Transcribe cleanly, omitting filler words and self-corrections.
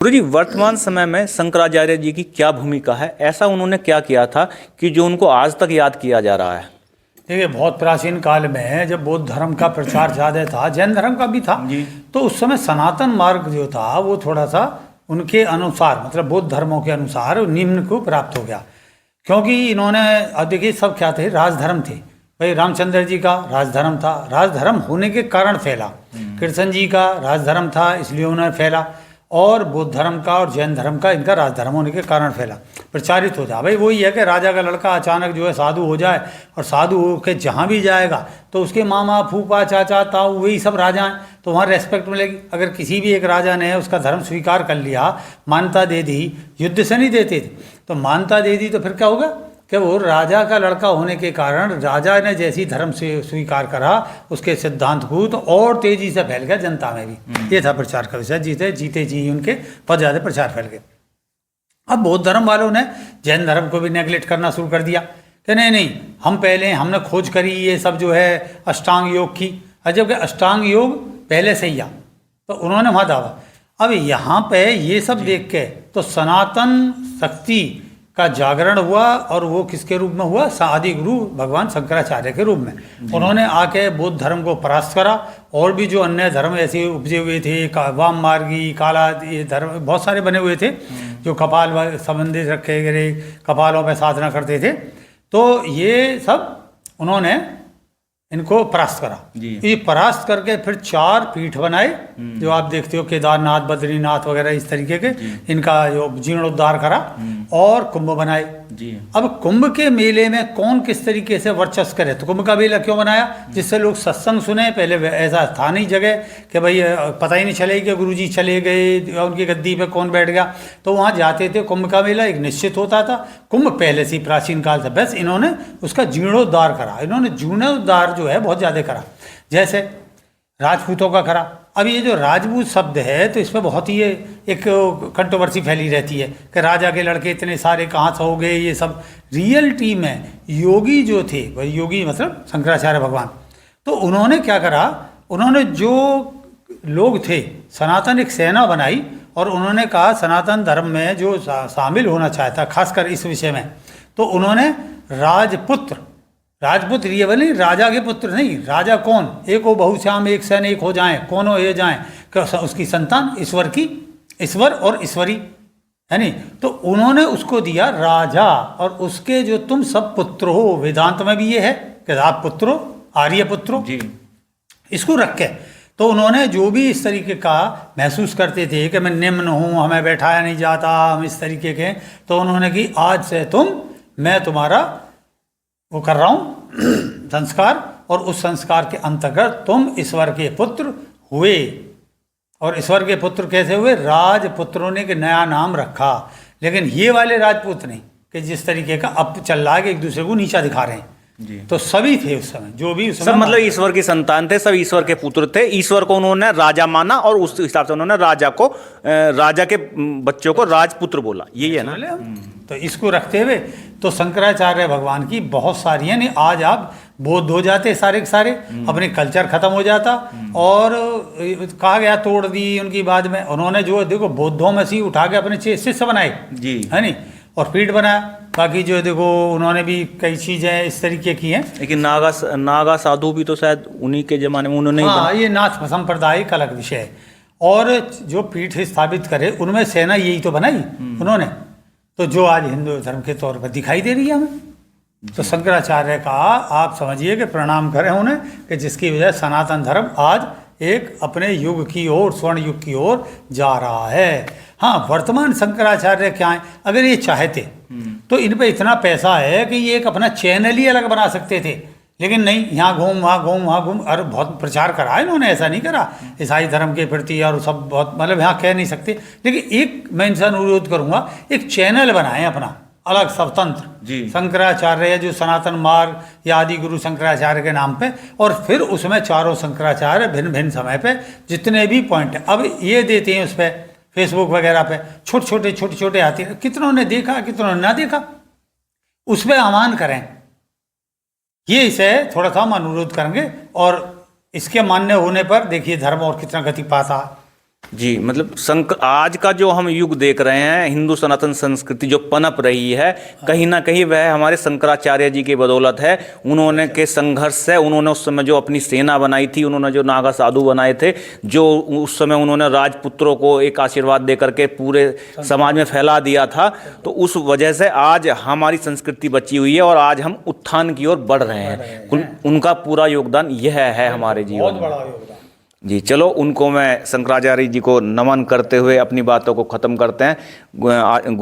गुरु जी, वर्तमान समय में शंकराचार्य जी की क्या भूमिका है? ऐसा उन्होंने क्या किया था कि जो उनको आज तक याद किया जा रहा है? देखिए, बहुत प्राचीन काल में जब बौद्ध धर्म का प्रचार ज़्यादा था, जैन धर्म का भी था, तो उस समय सनातन मार्ग जो था वो थोड़ा सा उनके अनुसार, मतलब बौद्ध धर्मों के अनुसार निम्न को प्राप्त हो गया। क्योंकि इन्होंने, अब देखिए, सब क्या थे, राजधर्म थे भाई। रामचंद्र जी का राजधर्म था, राजधर्म होने के कारण फैला। कृष्ण जी का राजधर्म था, इसलिए उन्हें फैला। और बौद्ध धर्म का और जैन धर्म का, इनका राजधर्म होने के कारण फैला, प्रचारित हो जाए। भाई वही है कि राजा का लड़का अचानक जो है साधु हो जाए, और साधु होकर जहाँ भी जाएगा तो उसके मामा, फूफा, चाचा, ताऊ, वही सब राजा हैं, तो वहाँ रेस्पेक्ट मिलेगी। अगर किसी भी एक राजा ने उसका धर्म स्वीकार कर लिया, मान्यता दे दी, युद्ध से नहीं देते थे, तो मान्यता दे दी, तो फिर क्या होगा कि वो राजा का लड़का होने के कारण राजा ने जैसी धर्म से स्वीकार करा, उसके सिद्धांत को तो और तेजी से फैल गया जनता में भी। ये था प्रचार का विषय। जीते जीते जी उनके बहुत ज़्यादा प्रचार फैल गए। अब बौद्ध धर्म वालों ने जैन धर्म को भी नेगलेक्ट करना शुरू कर दिया कि नहीं नहीं, हमने खोज करी ये सब जो है अष्टांग योग की, जबकि अष्टांग योग पहले से ही आ, तो उन्होंने वहाँ दावा। अब यहाँ पे ये सब देख के तो सनातन शक्ति का जागरण हुआ, और वो किसके रूप में हुआ? आदि गुरु भगवान शंकराचार्य के रूप में। उन्होंने आके बौद्ध धर्म को परास्त करा। और भी जो अन्य धर्म ऐसे उपजे हुए थे, वाम मार्गी, काला, ये धर्म बहुत सारे बने हुए थे जो कपाल संबंधित रखे गए, कपालों पर साधना करते थे, तो ये सब उन्होंने इनको परास्त करा। ये परास्त करके फिर 4 पीठ बनाए, जो आप देखते हो, केदारनाथ, बद्रीनाथ वगैरह इस तरीके के, इनका जो जीर्णोद्धार करा, और कुंभ बनाए। अब कुंभ के मेले में कौन किस तरीके से वर्चस्व करे, तो कुंभ का मेला क्यों बनाया? जिससे लोग सत्संग सुने। पहले ऐसा था नहीं जगह कि भाई पता ही नहीं चले कि गुरुजी चले गए, उनकी गद्दी पे कौन बैठ गया, तो वहाँ जाते थे। कुंभ का मेला एक निश्चित होता था। कुंभ पहले से प्राचीन काल से, बस इन्होंने उसका जीर्णोद्धार करा। इन्होंने जीर्णोद्धार जो है बहुत ज़्यादा करा, जैसे राजपूतों का करा। अब ये जो राजपूत शब्द है, तो इस पर बहुत ही एक कंट्रोवर्सी फैली रहती है कि राजा के लड़के इतने सारे कहाँ से हो गए। ये सब रियलिटी में योगी जो थे, वही योगी मतलब शंकराचार्य भगवान, तो उन्होंने क्या करा, उन्होंने जो लोग थे, सनातन एक सेना बनाई, और उन्होंने कहा सनातन धर्म में जो शामिल होना चाहता, खासकर इस विषय में, तो उन्होंने राजपुत्र ये बोले, राजा के पुत्र नहीं, राजा कौन, एक हो बहुश्याम, एक सैन एक हो जाएं, कौन हो ये जाएं, उसकी संतान ईश्वर और ईश्वरी है नहीं, तो उन्होंने उसको दिया राजा। और उसके जो तुम सब पुत्र हो, वेदांत में भी ये है कि आप पुत्रो, आर्य पुत्रो, इसको रख के, तो उन्होंने जो भी इस तरीके का महसूस करते थे कि मैं निम्न हूँ, हमें बैठाया नहीं जाता, हम इस तरीके के, तो उन्होंने कि आज से मैं तुम्हारा वो कर रहा हूँ संस्कार, और उस संस्कार के अंतर्गत तुम ईश्वर के पुत्र हुए। और ईश्वर के पुत्र कैसे हुए? राजपुत्रों ने एक नया नाम रखा। लेकिन ये वाले राजपूत नहीं कि जिस तरीके का अब चल रहा है कि एक दूसरे को नीचा दिखा रहे हैं। तो सभी थे उस समय, जो भी उस समय, सब मतलब ईश्वर की संतान थे, सब ईश्वर के पुत्र थे। ईश्वर को उन्होंने राजा माना, और उस हिसाब से उन्होंने राजा के बच्चों को राजपुत्र बोला। यही है ना? तो इसको रखते हुए तो शंकराचार्य भगवान की बहुत सारी, यानी आज आप बौद्ध हो जाते सारे के सारे, अपने कल्चर खत्म हो जाता, और कहा गया तोड़ दी उनकी। बाद में उन्होंने जो देखो बौद्धों में से उठा के अपने शिष्य बनाए, है नहीं, और पीठ बनाया। बाकी जो देखो उन्होंने भी कई चीज़ें इस तरीके की हैं। लेकिन नागा साधु भी तो शायद उन्हीं के जमाने में उन्होंने, हाँ, ये नाथ संप्रदाय का अलग विषय है। और जो पीठ स्थापित करे, उनमें सेना यही तो बनाई उन्होंने, तो जो आज हिंदू धर्म के तौर पर दिखाई दे रही है हमें। तो शंकराचार्य का आप समझिए कि प्रणाम करें उन्हें, कि जिसकी वजह सनातन धर्म आज एक अपने युग की ओर, स्वर्ण युग की ओर जा रहा है। हाँ, वर्तमान शंकराचार्य क्या है, अगर ये चाहते तो इन पे इतना पैसा है कि ये एक अपना चैनल ही अलग बना सकते थे। लेकिन नहीं, यहाँ घूम वहाँ घूम, और बहुत प्रचार करा है इन्होंने, ऐसा नहीं करा ईसाई धर्म के प्रति, और सब बहुत, मतलब यहाँ कह नहीं सकते। लेकिन एक मैं इनसे अनुरोध करूँगा, एक चैनल बनाएं अपना अलग स्वतंत्र, शंकराचार्य जो सनातन मार्ग या आदि गुरु शंकराचार्य के नाम पे, और फिर उसमें चारों शंकराचार्य भिन्न भिन्न समय पे जितने भी पॉइंट है, अब ये देते हैं उस पर फेसबुक वगैरह पे, छोटे छोटे आते हैं, कितनों ने देखा कितनों ने ना देखा, उस पर आह्वान करें। ये इसे थोड़ा सा हम अनुरोध करेंगे, और इसके मान्य होने पर देखिए धर्म और कितना गति पाता। जी, मतलब आज का जो हम युग देख रहे हैं, हिंदू सनातन संस्कृति जो पनप रही है, कहीं ना कहीं वह हमारे शंकराचार्य जी की बदौलत है। उन्होंने के संघर्ष से, उन्होंने उस समय जो अपनी सेना बनाई थी, उन्होंने जो नागा साधु बनाए थे, जो उस समय उन्होंने राजपुत्रों को एक आशीर्वाद दे करके पूरे समाज में फैला दिया था, तो उस वजह से आज हमारी संस्कृति बची हुई है और आज हम उत्थान की ओर बढ़ रहे हैं। उनका पूरा योगदान यह है हमारे जीवन बहुत में। बड़ा योगदान। जी, चलो उनको मैं शंकराचार्य जी को नमन करते हुए अपनी बातों को ख़त्म करते हैं। गुरु